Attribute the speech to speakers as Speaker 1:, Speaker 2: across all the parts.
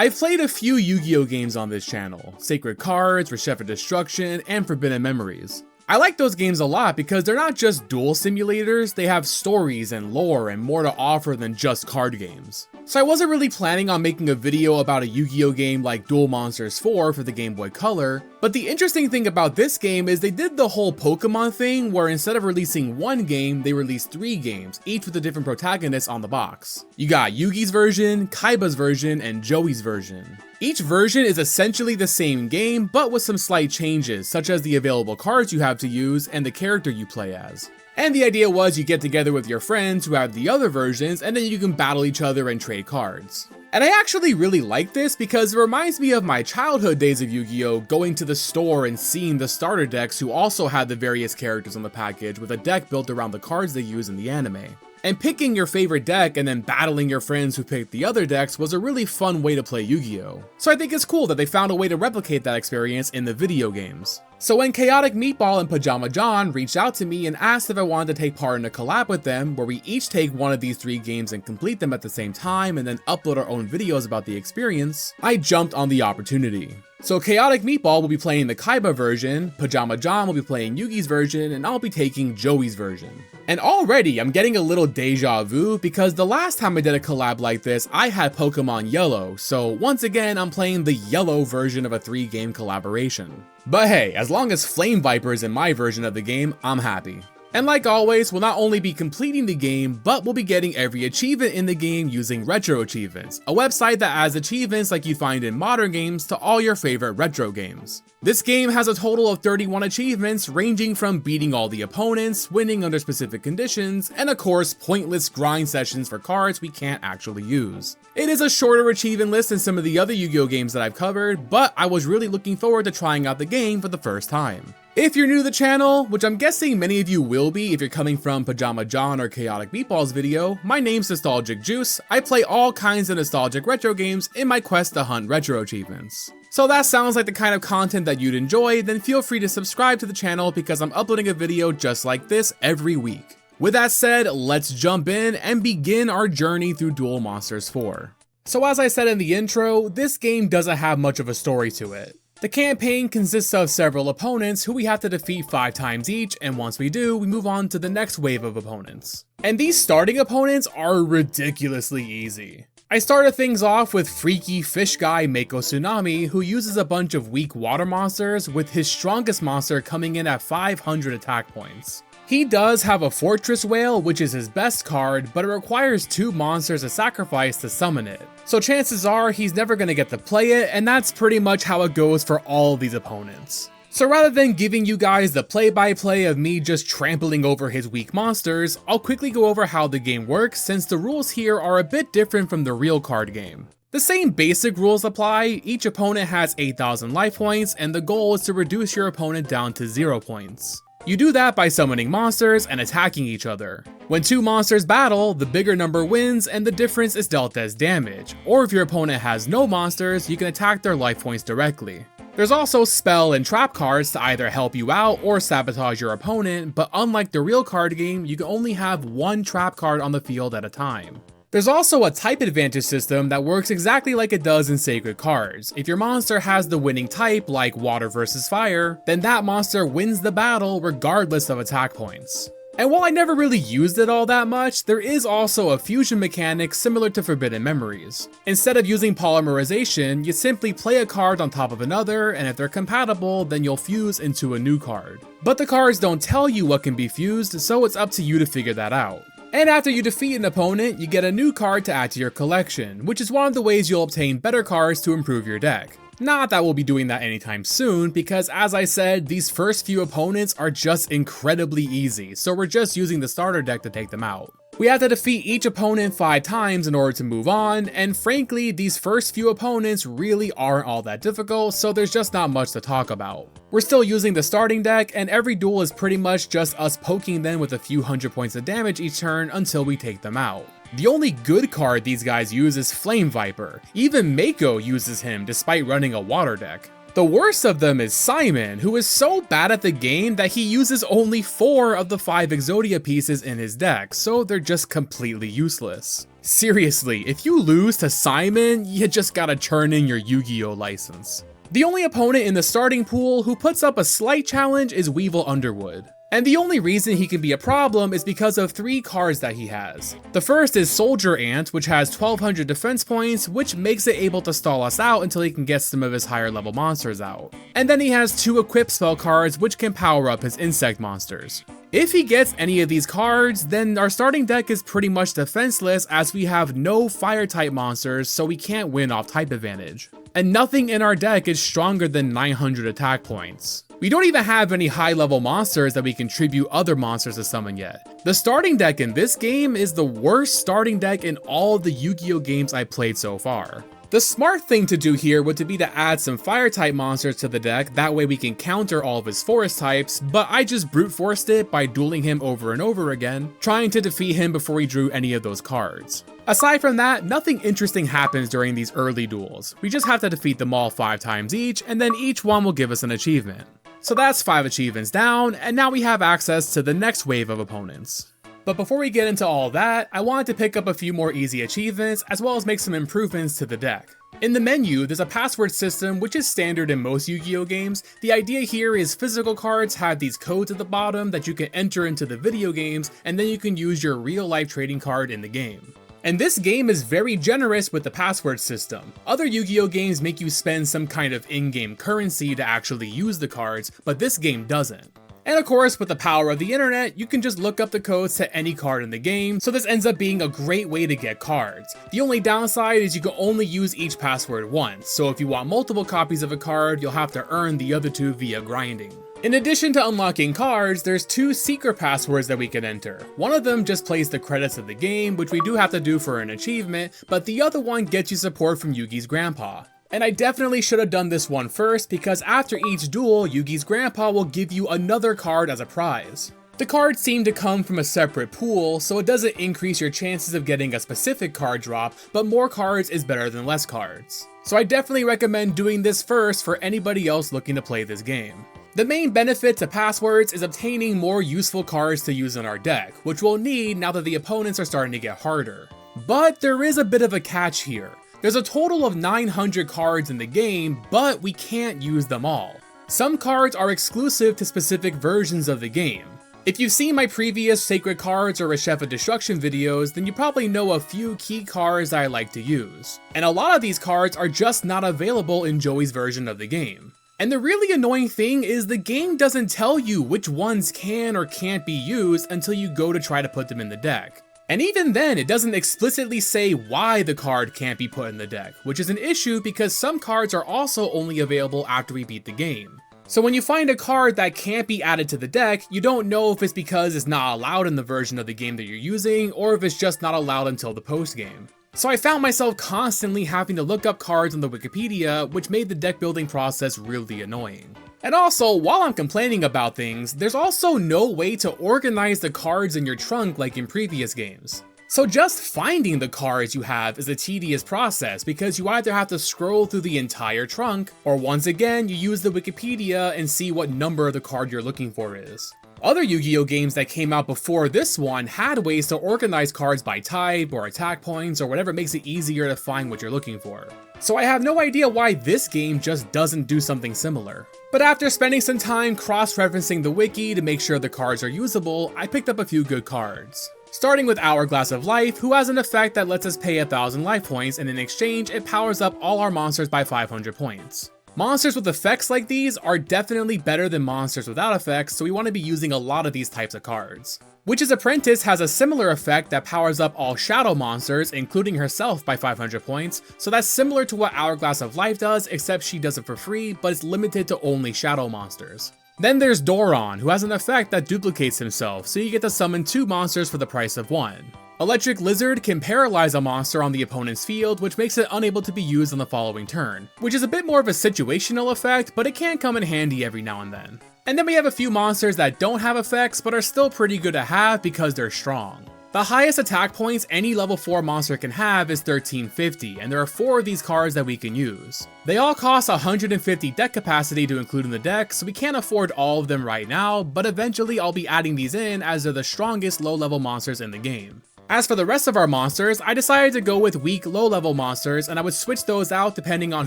Speaker 1: I've played a few Yu-Gi-Oh games on this channel, Sacred Cards, Reshef of Destruction, and Forbidden Memories. I like those games a lot because they're not just duel simulators, they have stories and lore and more to offer than just card games. So I wasn't really planning on making a video about a Yu-Gi-Oh game like Duel Monsters 4 for the Game Boy Color, but the interesting thing about this game is they did the whole Pokemon thing where instead of releasing one game, they released 3 games, each with a different protagonist on the box. You got Yugi's version, Kaiba's version, and Joey's version. Each version is essentially the same game, but with some slight changes, such as the available cards you have to use and the character you play as. And the idea was you get together with your friends who have the other versions, and then you can battle each other and trade cards. And I actually really like this because it reminds me of my childhood days of Yu-Gi-Oh! Going to the store and seeing the starter decks who also had the various characters on the package with a deck built around the cards they use in the anime. And picking your favorite deck and then battling your friends who picked the other decks was a really fun way to play Yu-Gi-Oh! So I think it's cool that they found a way to replicate that experience in the video games. So when Chaotic Meatball and Pajama John reached out to me and asked if I wanted to take part in a collab with them where we each take one of these 3 games and complete them at the same time and then upload our own videos about the experience, I jumped on the opportunity. So Chaotic Meatball will be playing the Kaiba version, Pajama John will be playing Yugi's version, and I'll be taking Joey's version. And already I'm getting a little deja vu because the last time I did a collab like this, I had Pokemon Yellow, so once again I'm playing the yellow version of a 3-game collaboration. But hey, as long as Flame Viper is in my version of the game, I'm happy. And like always, we'll not only be completing the game, but we'll be getting every achievement in the game using Retro Achievements, a website that adds achievements like you find in modern games to all your favorite retro games. This game has a total of 31 achievements ranging from beating all the opponents, winning under specific conditions, and of course pointless grind sessions for cards we can't actually use. It is a shorter achievement list than some of the other Yu-Gi-Oh games that I've covered, but I was really looking forward to trying out the game for the first time. If you're new to the channel, which I'm guessing many of you will be if you're coming from Pajama John or Chaotic Meatball's video, my name's Nostalgic Juice. I play all kinds of nostalgic retro games in my quest to hunt retro achievements. So that sounds like the kind of content that you'd enjoy, then feel free to subscribe to the channel because I'm uploading a video just like this every week. With that said, let's jump in and begin our journey through Duel Monsters 4. So as I said in the intro, this game doesn't have much of a story to it. The campaign consists of several opponents who we have to defeat 5 times each, and once we do, we move on to the next wave of opponents. And these starting opponents are ridiculously easy. I started things off with freaky fish guy Mako Tsunami, who uses a bunch of weak water monsters, with his strongest monster coming in at 500 attack points. He does have a Fortress Whale, which is his best card, but it requires 2 monsters to sacrifice to summon it. So chances are he's never going to get to play it, and that's pretty much how it goes for all these opponents. So rather than giving you guys the play-by-play of me just trampling over his weak monsters, I'll quickly go over how the game works since the rules here are a bit different from the real card game. The same basic rules apply, each opponent has 8,000 life points, and the goal is to reduce your opponent down to 0 points. You do that by summoning monsters and attacking each other. When 2 monsters battle, the bigger number wins and the difference is dealt as damage, or if your opponent has no monsters, you can attack their life points directly. There's also spell and trap cards to either help you out or sabotage your opponent, but unlike the real card game, you can only have 1 trap card on the field at a time. There's also a type advantage system that works exactly like it does in Sacred Cards. If your monster has the winning type, like water versus fire, then that monster wins the battle regardless of attack points. And while I never really used it all that much, there is also a fusion mechanic similar to Forbidden Memories. Instead of using polymerization, you simply play a card on top of another, and if they're compatible, then you'll fuse into a new card. But the cards don't tell you what can be fused, so it's up to you to figure that out. And after you defeat an opponent, you get a new card to add to your collection, which is one of the ways you'll obtain better cards to improve your deck. Not that we'll be doing that anytime soon, because as I said, these first few opponents are just incredibly easy, so we're just using the starter deck to take them out. We have to defeat each opponent 5 times in order to move on, and frankly, these first few opponents really aren't all that difficult, so there's just not much to talk about. We're still using the starting deck, and every duel is pretty much just us poking them with a few hundred points of damage each turn until we take them out. The only good card these guys use is Flame Viper. Even Mako uses him despite running a water deck. The worst of them is Simon, who is so bad at the game that he uses only 4 of the 5 Exodia pieces in his deck, so they're just completely useless. Seriously, if you lose to Simon, you just gotta turn in your Yu-Gi-Oh license. The only opponent in the starting pool who puts up a slight challenge is Weevil Underwood. And the only reason he can be a problem is because of 3 cards that he has. The first is Soldier Ant, which has 1200 defense points, which makes it able to stall us out until he can get some of his higher level monsters out. And then he has 2 equip spell cards which can power up his insect monsters. If he gets any of these cards, then our starting deck is pretty much defenseless as we have no fire type monsters, so we can't win off type advantage. And nothing in our deck is stronger than 900 attack points. We don't even have any high level monsters that we can tribute other monsters to summon yet. The starting deck in this game is the worst starting deck in all of the Yu-Gi-Oh games I played so far. The smart thing to do here would be to add some fire type monsters to the deck, that way we can counter all of his forest types, but I just brute forced it by dueling him over and over again, trying to defeat him before he drew any of those cards. Aside from that, nothing interesting happens during these early duels. We just have to defeat them all 5 times each, and then each one will give us an achievement. So that's 5 achievements down, and now we have access to the next wave of opponents. But before we get into all that, I wanted to pick up a few more easy achievements, as well as make some improvements to the deck. In the menu, there's a password system which is standard in most Yu-Gi-Oh games. The idea here is physical cards have these codes at the bottom that you can enter into the video games, and then you can use your real-life trading card in the game. And this game is very generous with the password system. Other Yu-Gi-Oh games make you spend some kind of in-game currency to actually use the cards, but this game doesn't. And of course, with the power of the internet, you can just look up the codes to any card in the game, so this ends up being a great way to get cards. The only downside is you can only use each password once, so if you want multiple copies of a card, you'll have to earn the other 2 via grinding. In addition to unlocking cards, there's 2 secret passwords that we can enter. One of them just plays the credits of the game, which we do have to do for an achievement, but the other one gets you support from Yugi's grandpa. And I definitely should have done this one first, because after each duel, Yugi's grandpa will give you another card as a prize. The cards seem to come from a separate pool, so it doesn't increase your chances of getting a specific card drop, but more cards is better than less cards. So I definitely recommend doing this first for anybody else looking to play this game. The main benefit to passwords is obtaining more useful cards to use in our deck, which we'll need now that the opponents are starting to get harder. But there is a bit of a catch here. There's a total of 900 cards in the game, but we can't use them all. Some cards are exclusive to specific versions of the game. If you've seen my previous Sacred Cards or Reshefa Destruction videos, then you probably know a few key cards that I like to use. And a lot of these cards are just not available in Joey's version of the game. And the really annoying thing is the game doesn't tell you which ones can or can't be used until you go to try to put them in the deck. And even then, it doesn't explicitly say why the card can't be put in the deck, which is an issue because some cards are also only available after we beat the game. So when you find a card that can't be added to the deck, you don't know if it's because it's not allowed in the version of the game that you're using, or if it's just not allowed until the post-game. So I found myself constantly having to look up cards on the Wikipedia, which made the deck building process really annoying. And also, while I'm complaining about things, there's also no way to organize the cards in your trunk like in previous games. So just finding the cards you have is a tedious process because you either have to scroll through the entire trunk, or once again, you use the Wikipedia and see what number the card you're looking for is. Other Yu-Gi-Oh games that came out before this one had ways to organize cards by type or attack points or whatever makes it easier to find what you're looking for. So I have no idea why this game just doesn't do something similar. But after spending some time cross-referencing the wiki to make sure the cards are usable, I picked up a few good cards. Starting with Hourglass of Life, who has an effect that lets us pay 1000 life points, and in exchange it powers up all our monsters by 500 points. Monsters with effects like these are definitely better than monsters without effects, so we want to be using a lot of these types of cards. Witch's Apprentice has a similar effect that powers up all shadow monsters, including herself, by 500 points, so that's similar to what Hourglass of Life does, except she does it for free, but it's limited to only shadow monsters. Then there's Doron, who has an effect that duplicates himself, so you get to summon 2 monsters for the price of 1. Electric Lizard can paralyze a monster on the opponent's field, which makes it unable to be used on the following turn, which is a bit more of a situational effect, but it can come in handy every now and then. And then we have a few monsters that don't have effects, but are still pretty good to have because they're strong. The highest attack points any level 4 monster can have is 1350, and there are 4 of these cards that we can use. They all cost 150 deck capacity to include in the deck, so we can't afford all of them right now, but eventually I'll be adding these in as they're the strongest low level monsters in the game. As for the rest of our monsters, I decided to go with weak low-level monsters, and I would switch those out depending on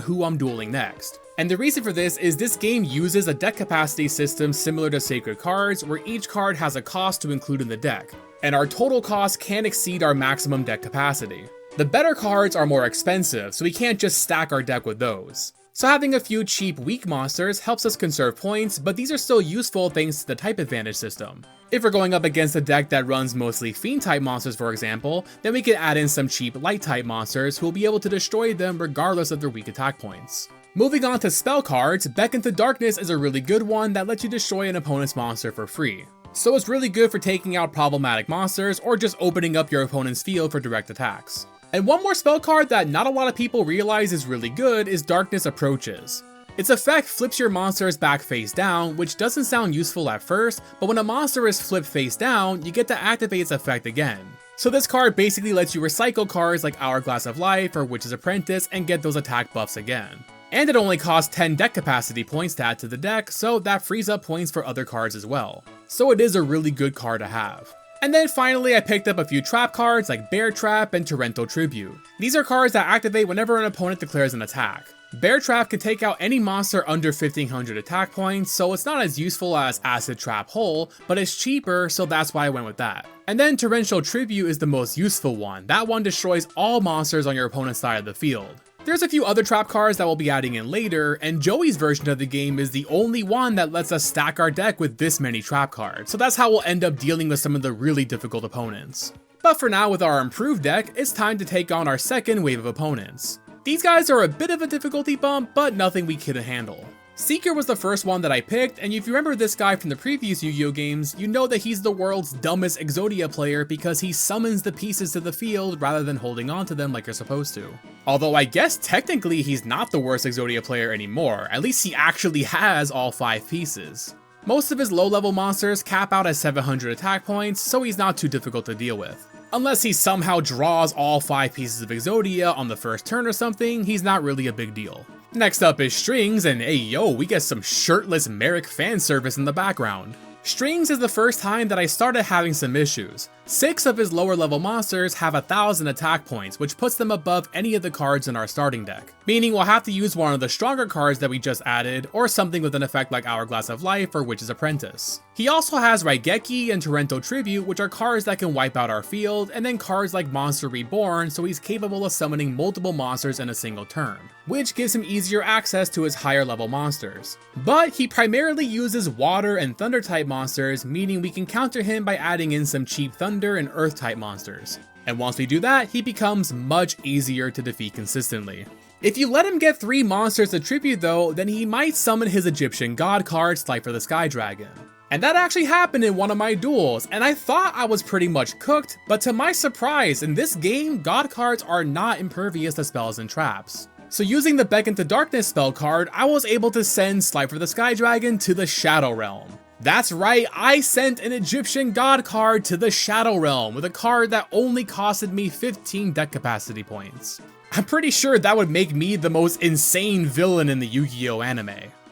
Speaker 1: who I'm dueling next. And the reason for this is this game uses a deck capacity system similar to Sacred Cards, where each card has a cost to include in the deck, and our total cost can exceed our maximum deck capacity. The better cards are more expensive, so we can't just stack our deck with those. So having a few cheap weak monsters helps us conserve points, but these are still useful thanks to the type advantage system. If we're going up against a deck that runs mostly fiend type monsters for example, then we can add in some cheap light type monsters who will be able to destroy them regardless of their weak attack points. Moving on to spell cards, Beckon to Darkness is a really good one that lets you destroy an opponent's monster for free. So it's really good for taking out problematic monsters or just opening up your opponent's field for direct attacks. And one more spell card that not a lot of people realize is really good is Darkness Approaches. Its effect flips your monsters back face down, which doesn't sound useful at first, but when a monster is flipped face down, you get to activate its effect again. So this card basically lets you recycle cards like Hourglass of Life or Witch's Apprentice and get those attack buffs again. And it only costs 10 deck capacity points to add to the deck, so that frees up points for other cards as well. So it is a really good card to have. And then finally I picked up a few trap cards like Bear Trap and Torrential Tribute. These are cards that activate whenever an opponent declares an attack. Bear Trap can take out any monster under 1500 attack points, so it's not as useful as Acid Trap Hole, but it's cheaper, so that's why I went with that. And then Torrential Tribute is the most useful one. That one destroys all monsters on your opponent's side of the field. There's a few other trap cards that we'll be adding in later, and Joey's version of the game is the only one that lets us stack our deck with this many trap cards, so that's how we'll end up dealing with some of the really difficult opponents. But for now, with our improved deck, it's time to take on our second wave of opponents. These guys are a bit of a difficulty bump, but nothing we couldn't handle. Seeker was the first one that I picked, and if you remember this guy from the previous Yu-Gi-Oh games, you know that he's the world's dumbest Exodia player because he summons the pieces to the field rather than holding on to them like you're supposed to. Although I guess technically he's not the worst Exodia player anymore, at least he actually has all 5 pieces. Most of his low-level monsters cap out at 700 attack points, so he's not too difficult to deal with. Unless he somehow draws all 5 pieces of Exodia on the first turn or something, he's not really a big deal. Next up is Strings, and hey yo, we get some shirtless Merrick fan service in the background. Strings is the first time that I started having some issues. 6 of his lower level monsters have 1000 attack points, which puts them above any of the cards in our starting deck. Meaning we'll have to use one of the stronger cards that we just added, or something with an effect like Hourglass of Life or Witch's Apprentice. He also has Raigeki and Torrential Tribute, which are cards that can wipe out our field, and then cards like Monster Reborn, so he's capable of summoning multiple monsters in a single turn, which gives him easier access to his higher level monsters. But he primarily uses water and thunder type monsters, meaning we can counter him by adding in some cheap thunder and earth type monsters. And once we do that, he becomes much easier to defeat consistently. If you let him get 3 monsters to tribute though, then he might summon his Egyptian god card, Slifer the Sky Dragon. And that actually happened in one of my duels, and I thought I was pretty much cooked, but to my surprise, in this game, god cards are not impervious to spells and traps. So using the Beckon to Darkness spell card, I was able to send Slifer the Sky Dragon to the Shadow Realm. That's right, I sent an Egyptian god card to the Shadow Realm with a card that only costed me 15 deck capacity points. I'm pretty sure that would make me the most insane villain in the Yu-Gi-Oh anime.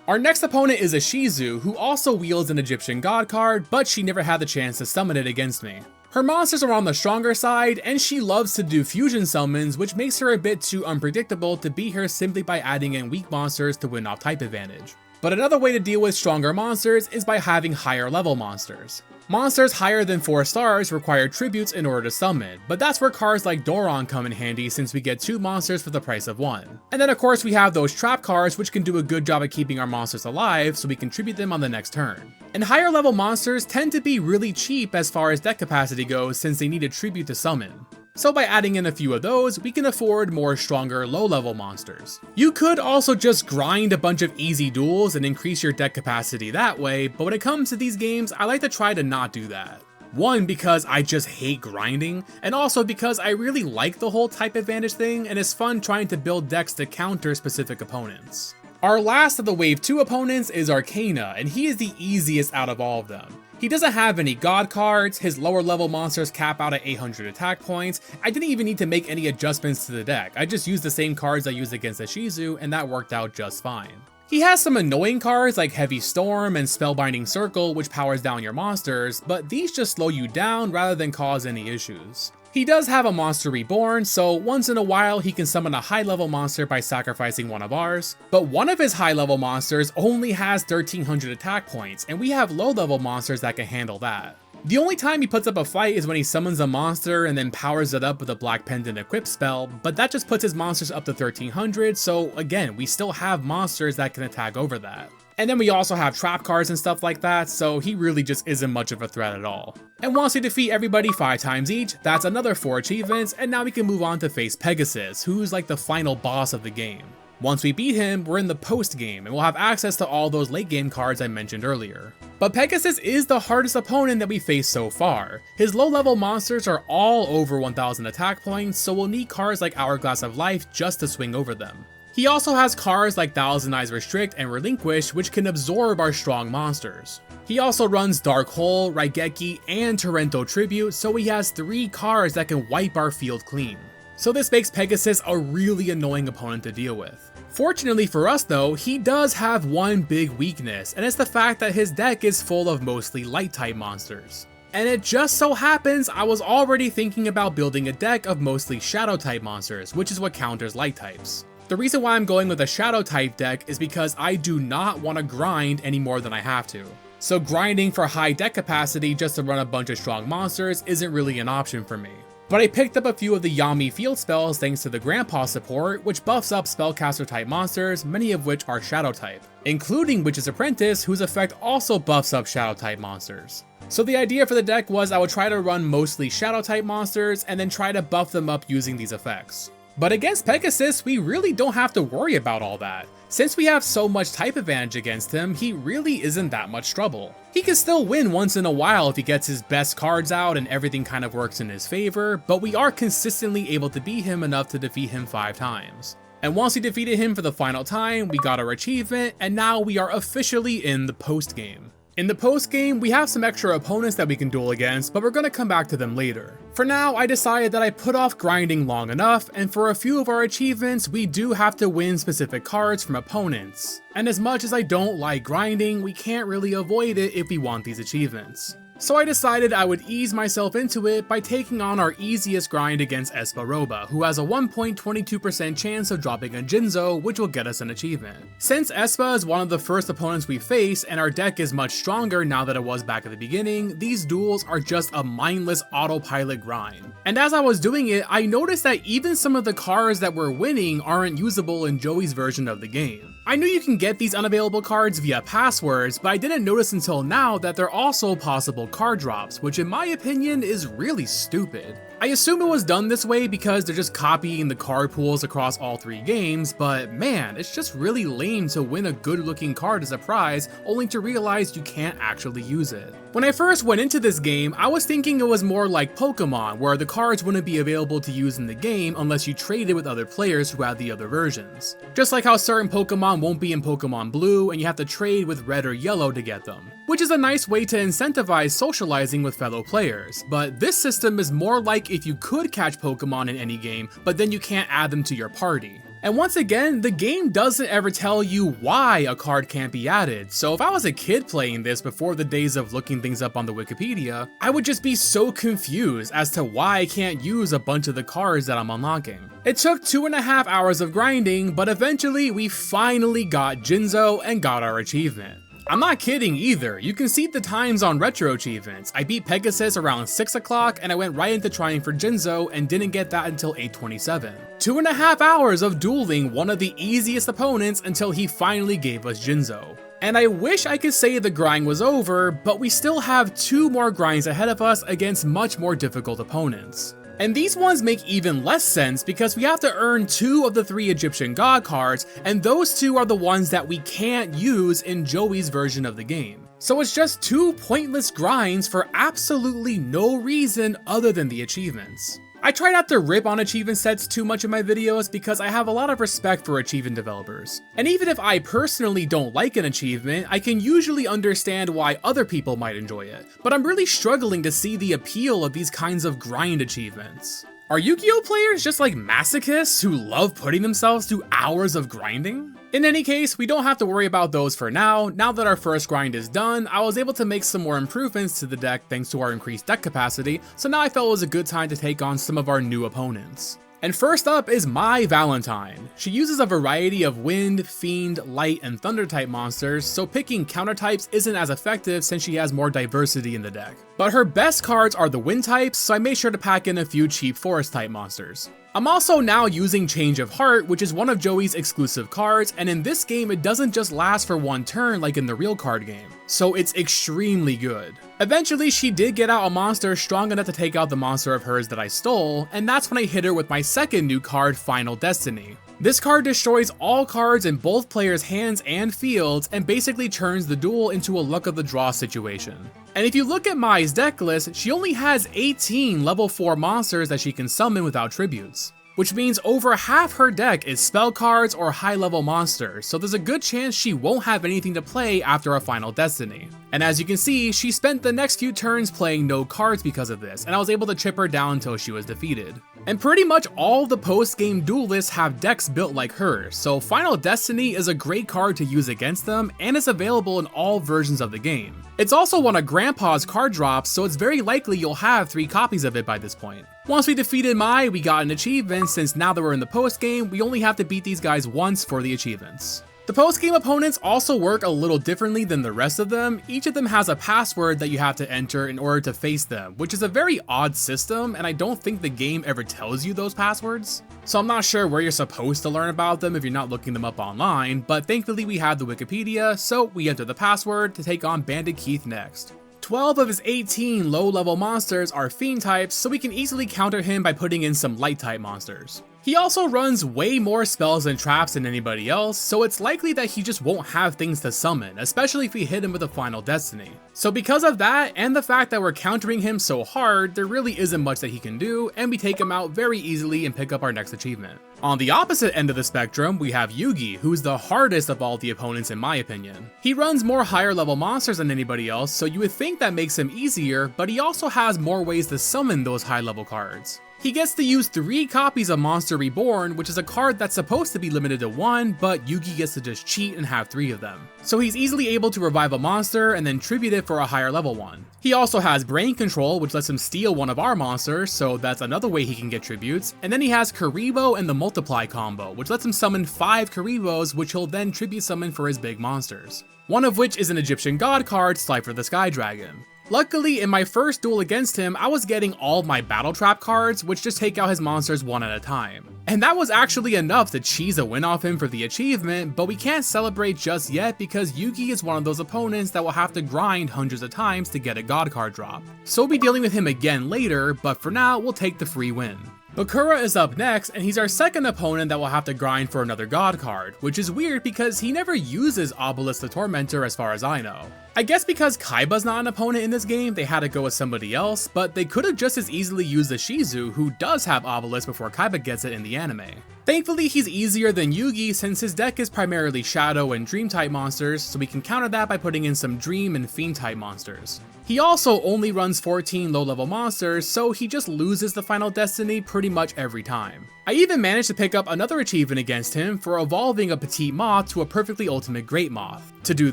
Speaker 1: Our next opponent is Ishizu, who also wields an Egyptian god card, but she never had the chance to summon it against me. Her monsters are on the stronger side, and she loves to do fusion summons, which makes her a bit too unpredictable to beat her simply by adding in weak monsters to win off type advantage. But another way to deal with stronger monsters is by having higher level monsters. Monsters higher than 4 stars require tributes in order to summon, but that's where cards like Doron come in handy since we get 2 monsters for the price of 1. And then of course we have those trap cards which can do a good job at keeping our monsters alive so we can tribute them on the next turn. And higher level monsters tend to be really cheap as far as deck capacity goes since they need a tribute to summon. So by adding in a few of those, we can afford more stronger low-level monsters. You could also just grind a bunch of easy duels and increase your deck capacity that way, but when it comes to these games, I like to try to not do that. One, because I just hate grinding, and also because I really like the whole type advantage thing, and it's fun trying to build decks to counter specific opponents. Our last of the Wave 2 opponents is Arcana, and he is the easiest out of all of them. He doesn't have any god cards, his lower level monsters cap out at 800 attack points. I didn't even need to make any adjustments to the deck, I just used the same cards I used against Ishizu and that worked out just fine. He has some annoying cards like Heavy Storm and Spellbinding Circle which powers down your monsters, but these just slow you down rather than cause any issues. He does have a monster reborn, so once in a while he can summon a high level monster by sacrificing one of ours, but one of his high level monsters only has 1300 attack points, and we have low level monsters that can handle that. The only time he puts up a fight is when he summons a monster and then powers it up with a Black Pendant equip spell, but that just puts his monsters up to 1300, so again, we still have monsters that can attack over that. And then we also have trap cards and stuff like that, so he really just isn't much of a threat at all. And once we defeat everybody 5 times each, that's another 4 achievements, and now we can move on to face Pegasus, who's like the final boss of the game. Once we beat him, we're in the post game, and we'll have access to all those late game cards I mentioned earlier. But Pegasus is the hardest opponent that we faced so far. His low level monsters are all over 1000 attack points, so we'll need cards like Hourglass of Life just to swing over them. He also has cards like Thousand Eyes Restrict and Relinquish, which can absorb our strong monsters. He also runs Dark Hole, Raigeki, and Torrento Tribute, so he has 3 cards that can wipe our field clean. So this makes Pegasus a really annoying opponent to deal with. Fortunately for us though, he does have one big weakness, and it's the fact that his deck is full of mostly light type monsters. And it just so happens I was already thinking about building a deck of mostly shadow type monsters, which is what counters light types. The reason why I'm going with a shadow type deck is because I do not want to grind any more than I have to. So grinding for high deck capacity just to run a bunch of strong monsters isn't really an option for me. But I picked up a few of the Yami field spells thanks to the Grandpa support, which buffs up spellcaster type monsters, many of which are shadow type, including Witch's Apprentice, whose effect also buffs up shadow type monsters. So the idea for the deck was I would try to run mostly shadow type monsters and then try to buff them up using these effects. But against Pegasus, we really don't have to worry about all that. Since we have so much type advantage against him, he really isn't that much trouble. He can still win once in a while if he gets his best cards out and everything kind of works in his favor, but we are consistently able to beat him enough to defeat him 5 times. And once we defeated him for the final time, we got our achievement, and now we are officially in the post game. In the post game, we have some extra opponents that we can duel against, but we're going to come back to them later. For now, I decided that I put off grinding long enough, and for a few of our achievements, we do have to win specific cards from opponents. And as much as I don't like grinding, we can't really avoid it if we want these achievements. So I decided I would ease myself into it by taking on our easiest grind against Esparoba, who has a 1.22% chance of dropping a Jinzo, which will get us an achievement. Since Espa is one of the first opponents we face, and our deck is much stronger now that it was back at the beginning, these duels are just a mindless autopilot grind. And as I was doing it, I noticed that even some of the cards that we're winning aren't usable in Joey's version of the game. I knew you can get these unavailable cards via passwords, but I didn't notice until now that they're also possible card drops, which in my opinion is really stupid. I assume it was done this way because they're just copying the card pools across all 3 games, but man, it's just really lame to win a good looking card as a prize only to realize you can't actually use it. When I first went into this game, I was thinking it was more like Pokemon, where the cards wouldn't be available to use in the game unless you traded with other players who had the other versions. Just like how certain Pokemon won't be in Pokemon Blue and you have to trade with Red or Yellow to get them. Which is a nice way to incentivize socializing with fellow players, but this system is more like if you could catch Pokemon in any game, but then you can't add them to your party. And once again, the game doesn't ever tell you why a card can't be added, so if I was a kid playing this before the days of looking things up on the Wikipedia, I would just be so confused as to why I can't use a bunch of the cards that I'm unlocking. It took 2.5 hours of grinding, but eventually we finally got Jinzo and got our achievement. I'm not kidding either, you can see the times on retro achievements. I beat Pegasus around 6 o'clock and I went right into trying for Jinzo and didn't get that until 8:27. 2.5 hours of dueling one of the easiest opponents until he finally gave us Jinzo. And I wish I could say the grind was over, but we still have 2 more grinds ahead of us against much more difficult opponents. And these ones make even less sense because we have to earn 2 of the 3 Egyptian god cards, and those 2 are the ones that we can't use in Joey's version of the game. So it's just 2 pointless grinds for absolutely no reason other than the achievements. I try not to rip on achievement sets too much in my videos because I have a lot of respect for achievement developers. And even if I personally don't like an achievement, I can usually understand why other people might enjoy it. But I'm really struggling to see the appeal of these kinds of grind achievements. Are Yu-Gi-Oh players just like masochists who love putting themselves through hours of grinding? In any case, we don't have to worry about those for now. Now that our first grind is done, I was able to make some more improvements to the deck thanks to our increased deck capacity, so now I felt it was a good time to take on some of our new opponents. And first up is My Valentine. She uses a variety of wind, fiend, light, and thunder type monsters, so picking counter types isn't as effective since she has more diversity in the deck. But her best cards are the wind types, so I made sure to pack in a few cheap forest type monsters. I'm also now using Change of Heart, which is one of Joey's exclusive cards, and in this game it doesn't just last for one turn like in the real card game, so it's extremely good. Eventually she did get out a monster strong enough to take out the monster of hers that I stole, and that's when I hit her with my second new card, Final Destiny. This card destroys all cards in both players' hands and fields and basically turns the duel into a luck of the draw situation. And if you look at Mai's deck list, she only has 18 level 4 monsters that she can summon without tributes, which means over half her deck is spell cards or high level monsters, so there's a good chance she won't have anything to play after a Final Destiny. And as you can see, she spent the next few turns playing no cards because of this, and I was able to chip her down until she was defeated. And pretty much all the post-game duelists have decks built like hers, so Final Destiny is a great card to use against them, and it's available in all versions of the game. It's also one of Grandpa's card drops, so it's very likely you'll have 3 copies of it by this point. Once we defeated Mai, we got an achievement, since now that we're in the post-game, we only have to beat these guys once for the achievements. The post-game opponents also work a little differently than the rest of them. Each of them has a password that you have to enter in order to face them, which is a very odd system, and I don't think the game ever tells you those passwords. So I'm not sure where you're supposed to learn about them if you're not looking them up online, but thankfully we have the Wikipedia, so we enter the password to take on Bandit Keith next. 12 of his 18 low-level monsters are fiend types, so we can easily counter him by putting in some light type monsters. He also runs way more spells and traps than anybody else, so it's likely that he just won't have things to summon, especially if we hit him with a Final Destiny. So because of that, and the fact that we're countering him so hard, there really isn't much that he can do, and we take him out very easily and pick up our next achievement. On the opposite end of the spectrum, we have Yugi, who's the hardest of all the opponents in my opinion. He runs more higher level monsters than anybody else, so you would think that makes him easier, but he also has more ways to summon those high level cards. He gets to use 3 copies of Monster Reborn, which is a card that's supposed to be limited to 1, but Yugi gets to just cheat and have 3 of them. So he's easily able to revive a monster and then tribute it for a higher level one. He also has Brain Control, which lets him steal one of our monsters, so that's another way he can get tributes. And then he has Karibo and the Multiply combo, which lets him summon 5 Karibos, which he'll then tribute summon for his big monsters. One of which is an Egyptian god card, Slifer the Sky Dragon. Luckily, in my first duel against him, I was getting all of my Battle Trap cards, which just take out his monsters one at a time. And that was actually enough to cheese a win off him for the achievement, but we can't celebrate just yet because Yugi is one of those opponents that will have to grind hundreds of times to get a god card drop. So we'll be dealing with him again later, but for now, we'll take the free win. Bakura is up next, and he's our second opponent that will have to grind for another god card, which is weird because he never uses Obelisk the Tormentor as far as I know. I guess because Kaiba's not an opponent in this game, they had to go with somebody else, but they could have just as easily used the Shizu, who does have Obelisk before Kaiba gets it in the anime. Thankfully, he's easier than Yugi since his deck is primarily Shadow and Dream type monsters, so we can counter that by putting in some Dream and Fiend type monsters. He also only runs 14 low-level monsters, so he just loses the Final Destiny pretty much every time. I even managed to pick up another achievement against him for evolving a Petite Moth to a perfectly ultimate Great Moth. To do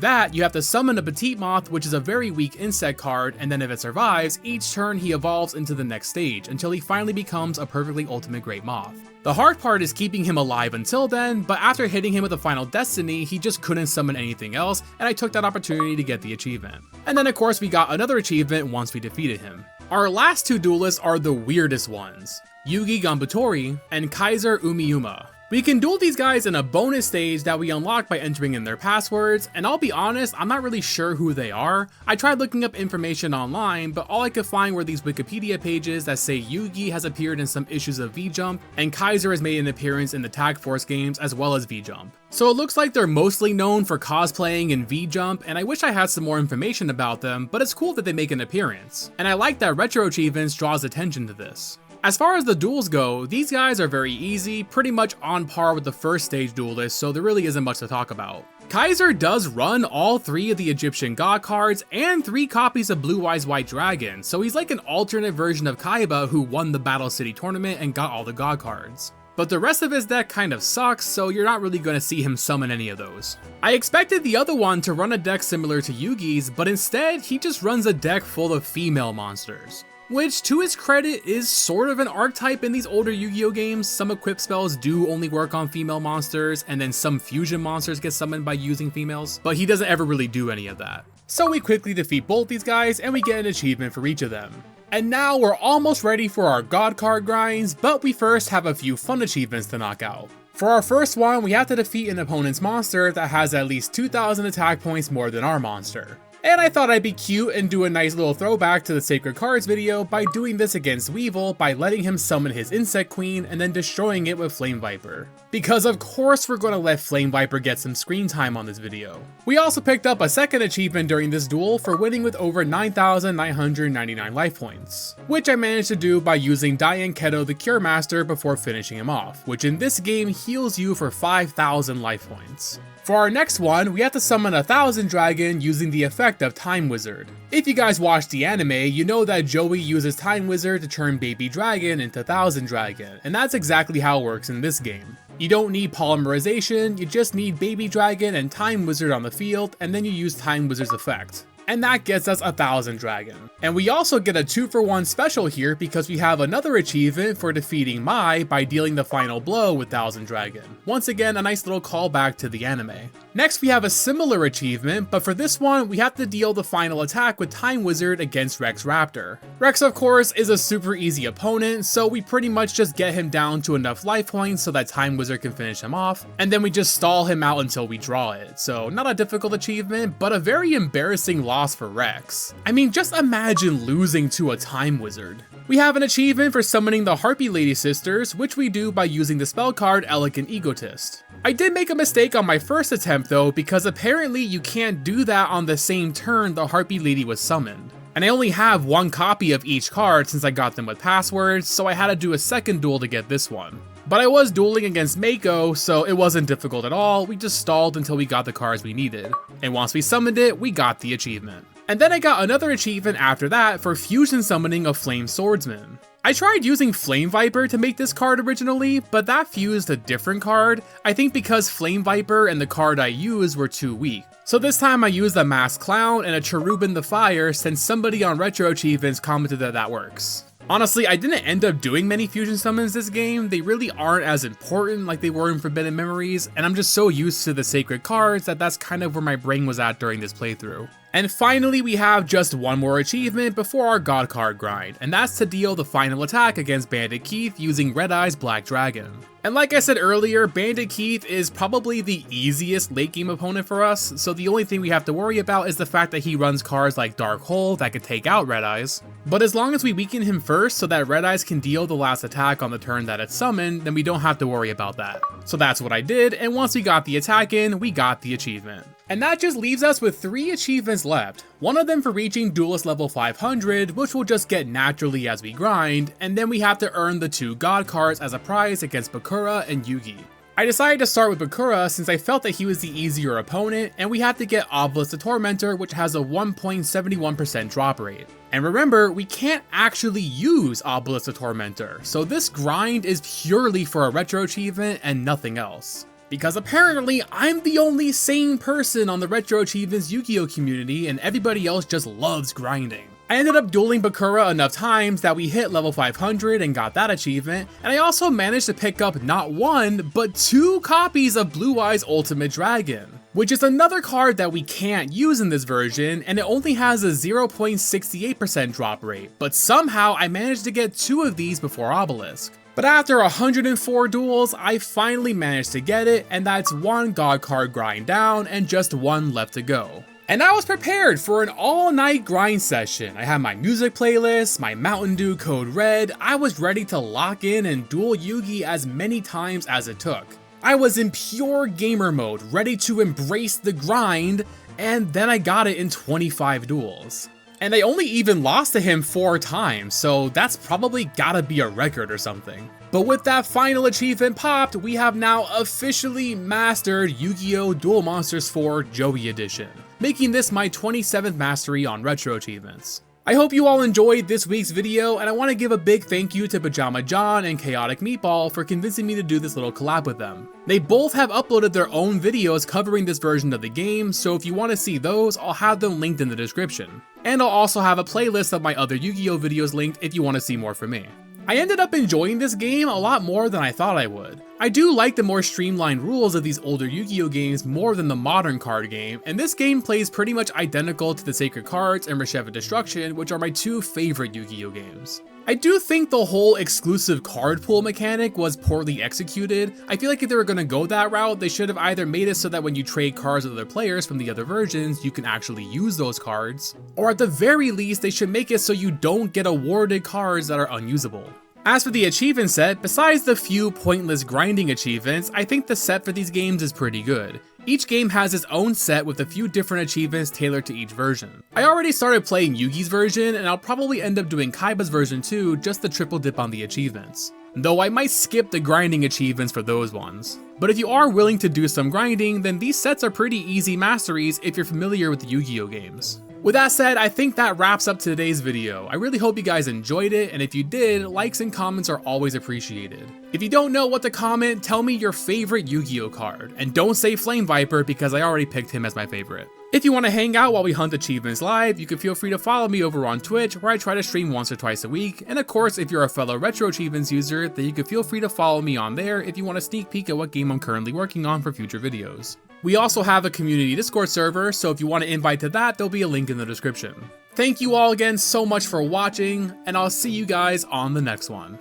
Speaker 1: that, you have to summon a Petite Moth, which is a very weak insect card, and then if it survives, each turn he evolves into the next stage until he finally becomes a perfectly ultimate Great Moth. The hard part is keeping him alive until then, but after hitting him with a Final Destiny, he just couldn't summon anything else, and I took that opportunity to get the achievement. And then of course we got another achievement once we defeated him. Our last 2 duelists are the weirdest ones, Yugi Gambutori and Kaiser Umiyuma. We can duel these guys in a bonus stage that we unlock by entering in their passwords, and I'll be honest, I'm not really sure who they are. I tried looking up information online, but all I could find were these Wikipedia pages that say Yugi has appeared in some issues of V-Jump, and Kaiser has made an appearance in the Tag Force games as well as V-Jump. So it looks like they're mostly known for cosplaying in V-Jump, and I wish I had some more information about them, but it's cool that they make an appearance. And I like that Retro Achievements draws attention to this. As far as the duels go, these guys are very easy, pretty much on par with the first stage duelists, so there really isn't much to talk about. Kaiser does run all 3 of the Egyptian god cards and 3 copies of Blue Eyes White Dragon, so he's like an alternate version of Kaiba who won the Battle City tournament and got all the god cards. but the rest of his deck kind of sucks, so you're not really going to see him summon any of those. I expected the other one to run a deck similar to Yugi's, but instead he just runs a deck full of female monsters. Which, to his credit, is sort of an archetype in these older Yu-Gi-Oh games. Some equip spells do only work on female monsters, and then some fusion monsters get summoned by using females, but he doesn't ever really do any of that. So we quickly defeat both these guys, and we get an achievement for each of them. And now we're almost ready for our god card grinds, but we first have a few fun achievements to knock out. For our first one, we have to defeat an opponent's monster that has at least 2,000 attack points more than our monster. And I thought I'd be cute and do a nice little throwback to the Sacred Cards video by doing this against Weevil by letting him summon his Insect Queen and then destroying it with Flame Viper. Because of course we're going to let Flame Viper get some screen time on this video. We also picked up a second achievement during this duel for winning with over 9,999 life points, which I managed to do by using Diane Keto the Cure Master before finishing him off, which in this game heals you for 5,000 life points. For our next one, we have to summon a 1000 Dragon using the effect of Time Wizard. If you guys watch the anime, you know that Joey uses Time Wizard to turn Baby Dragon into 1000 Dragon, and that's exactly how it works in this game. You don't need polymerization, you just need Baby Dragon and Time Wizard on the field, and then you use Time Wizard's effect. And that gets us 1000 Dragon. And we also get a 2-for-1 special here because we have another achievement for defeating Mai by dealing the final blow with 1000 Dragon. Once again, a nice little callback to the anime. Next we have a similar achievement, but for this one we have to deal the final attack with Time Wizard against Rex Raptor. Rex of course is a super easy opponent, so we pretty much just get him down to enough life points so that Time Wizard can finish him off, and then we just stall him out until we draw it. So not a difficult achievement, but a very embarrassing loss for Rex. I mean, just imagine losing to a Time Wizard. We have an achievement for summoning the Harpy Lady Sisters, which we do by using the spell card Elegant Egotist. I did make a mistake on my first attempt though, because apparently you can't do that on the same turn the Harpy Lady was summoned. And I only have one copy of each card since I got them with passwords, so I had to do a second duel to get this one. But I was dueling against Mako, so it wasn't difficult at all, we just stalled until we got the cards we needed. And once we summoned it, we got the achievement. And then I got another achievement after that for fusion summoning a Flame Swordsman. I tried using Flame Viper to make this card originally, but that fused a different card, I think because Flame Viper and the card I used were too weak. So this time I used a Masked Clown and a Cherubin the Fire since somebody on Retro Achievements commented that that works. Honestly, I didn't end up doing many fusion summons this game, they really aren't as important like they were in Forbidden Memories, and I'm just so used to the sacred cards that that's kind of where my brain was at during this playthrough. And finally, we have just one more achievement before our God card grind, and that's to deal the final attack against Bandit Keith using Red Eye's Black Dragon. And like I said earlier, Bandit Keith is probably the easiest late game opponent for us, so the only thing we have to worry about is the fact that he runs cards like Dark Hole that can take out Red Eyes. But as long as we weaken him first so that Red Eyes can deal the last attack on the turn that it's summoned, then we don't have to worry about that. So that's what I did, and once we got the attack in, we got the achievement. And that just leaves us with 3 achievements left, one of them for reaching Duelist level 500, which will just get naturally as we grind, and then we have to earn the 2 God cards as a prize against Bakura and Yugi. I decided to start with Bakura since I felt that he was the easier opponent, and we have to get Obelisk the Tormentor, which has a 1.71% drop rate. And remember, we can't actually use Obelisk the Tormentor, so this grind is purely for a retro achievement and nothing else. Because apparently, I'm the only sane person on the Retro Achievements Yu-Gi-Oh community and everybody else just loves grinding. I ended up dueling Bakura enough times that we hit level 500 and got that achievement, and I also managed to pick up not 1, but 2 copies of Blue Eyes Ultimate Dragon, which is another card that we can't use in this version, and it only has a 0.68% drop rate, but somehow I managed to get 2 of these before Obelisk. But after 104 duels, I finally managed to get it, and that's 1 God card grind down and just 1 left to go. And I was prepared for an all-night grind session. I had my music playlist, my Mountain Dew Code Red, I was ready to lock in and duel Yugi as many times as it took. I was in pure gamer mode, ready to embrace the grind, and then I got it in 25 duels. And I only even lost to him 4 times, so that's probably gotta be a record or something. But with that final achievement popped, we have now officially mastered Yu-Gi-Oh! Duel Monsters 4 Joey Edition, making this my 27th mastery on Retro Achievements. I hope you all enjoyed this week's video, and I want to give a big thank you to Pajama John and Chaotic Meatball for convincing me to do this little collab with them. They both have uploaded their own videos covering this version of the game, so if you want to see those, I'll have them linked in the description. And I'll also have a playlist of my other Yu-Gi-Oh videos linked if you want to see more from me. I ended up enjoying this game a lot more than I thought I would. I do like the more streamlined rules of these older Yu-Gi-Oh games more than the modern card game, and this game plays pretty much identical to the Sacred Cards and Resheva Destruction, which are my two favorite Yu-Gi-Oh games. I do think the whole exclusive card pool mechanic was poorly executed. I feel like if they were going to go that route, they should have either made it so that when you trade cards with other players from the other versions, you can actually use those cards, or at the very least, they should make it so you don't get awarded cards that are unusable. As for the achievement set, besides the few pointless grinding achievements, I think the set for these games is pretty good. Each game has its own set with a few different achievements tailored to each version. I already started playing Yugi's version, and I'll probably end up doing Kaiba's version too, just to triple dip on the achievements. Though I might skip the grinding achievements for those ones. But if you are willing to do some grinding, then these sets are pretty easy masteries if you're familiar with the Yu-Gi-Oh games. With that said, I think that wraps up today's video. I really hope you guys enjoyed it, and if you did, likes and comments are always appreciated. If you don't know what to comment, tell me your favorite Yu-Gi-Oh card, and don't say Flame Viper because I already picked him as my favorite. If you want to hang out while we hunt achievements live, you can feel free to follow me over on Twitch, where I try to stream once or twice a week, and of course if you're a fellow Retro Achievements user, then you can feel free to follow me on there if you want a sneak peek at what game I'm currently working on for future videos. We also have a community Discord server, so if you want to invite to that, there'll be a link in the description. Thank you all again so much for watching, and I'll see you guys on the next one.